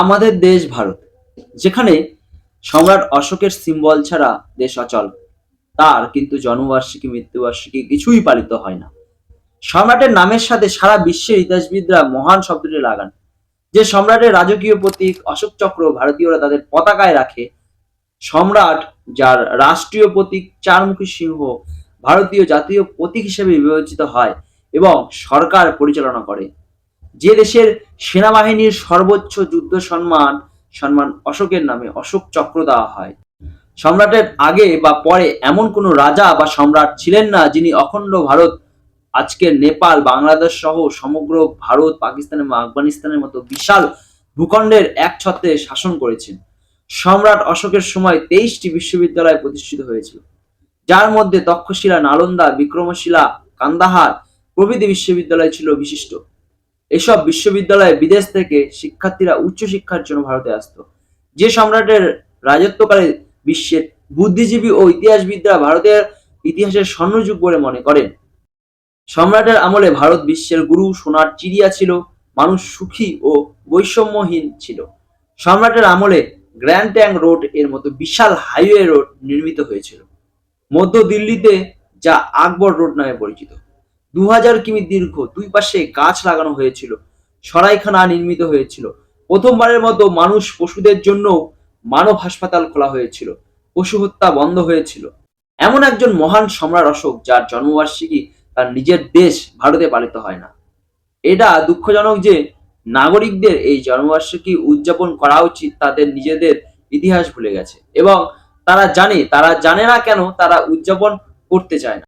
আমাদের দেশ ভারত, যেখানে সম্রাট অশোকের সিম্বল ছাড়া দেশ অচল। তার কিন্তু জন্মবার্ষিকী, মৃত্যুবার্ষিকী কিছুই পালিত হয় না। সম্রাটের নামের সাথে সারা বিশ্বের ইতিহাসবিদরা মহান শব্দটি লাগান। যে সম্রাটের রাজকীয় প্রতীক অশোক চক্র ভারতীয়রা তাদের পতাকায় রাখে, সম্রাট যার রাষ্ট্রীয় প্রতীক চারমুখী সিংহ ভারতীয় জাতীয় প্রতীক হিসেবে বিবেচিত হয় এবং সরকার পরিচালনা করে, যে দেশের সেনাবাহিনীর সর্বোচ্চ যুদ্ধ সম্মান সম্মান অশোকের নামে অশোক চক্র দেওয়া হয়। সম্রাটের আগে বা পরে এমন কোনো রাজা বা সম্রাট ছিলেন না যিনি অখণ্ড ভারত, আজকের নেপাল, বাংলাদেশ সহ সমগ্র ভারত, পাকিস্তান এবং আফগানিস্তানের মতো বিশাল ভূখণ্ডের একছত্রে শাসন করেছেন। সম্রাট অশোকের সময় 23টি বিশ্ববিদ্যালয় প্রতিষ্ঠিত হয়েছিল, যার মধ্যে তক্ষশিলা, নালন্দা, বিক্রমশিলা, কান্দাহার প্রভৃতি বিশ্ববিদ্যালয় ছিল বিশিষ্ট। এসব বিশ্ববিদ্যালয়ে বিদেশ থেকে শিক্ষার্থীরা উচ্চশিক্ষার জন্য ভারতে আসতো। যে সম্রাটের রাজত্বকালে বিশ্বের বুদ্ধিজীবী ও ইতিহাসবিদরা ভারতের ইতিহাসের স্বর্ণযুগ বলে মনে করেন। সম্রাটের আমলে ভারত বিশ্বের গুরু, সোনার চিড়িয়া ছিল, মানুষ সুখী ও বৈষম্যহীন ছিল। সম্রাটের আমলে গ্র্যান্ড ট্যাঙ্ক রোড এর মতো বিশাল হাইওয়ে রোড নির্মিত হয়েছিল মধ্য দিল্লিতে, যা আকবর রোড নামে পরিচিত। 2000 কিমি দীর্ঘ, দুই পাশে গাছ লাগানো হয়েছিল, সরাইখানা নির্মিত হয়েছিল। প্রথমবারের মতো মানুষ পশুদের জন্য মানব হাসপাতাল খোলা হয়েছিল, পশু হত্যা বন্ধ হয়েছিল। এমন একজন মহান সম্রাট অশোক, যার জন্মবার্ষিকী তার নিজের দেশ ভারতে পালিত হয় না। এটা দুঃখজনক যে নাগরিকদের এই জন্মবার্ষিকী উদযাপন করা উচিত, তাদের নিজেদের ইতিহাস ভুলে গেছে এবং তারা জানে না কেন তারা উদযাপন করতে চায় না।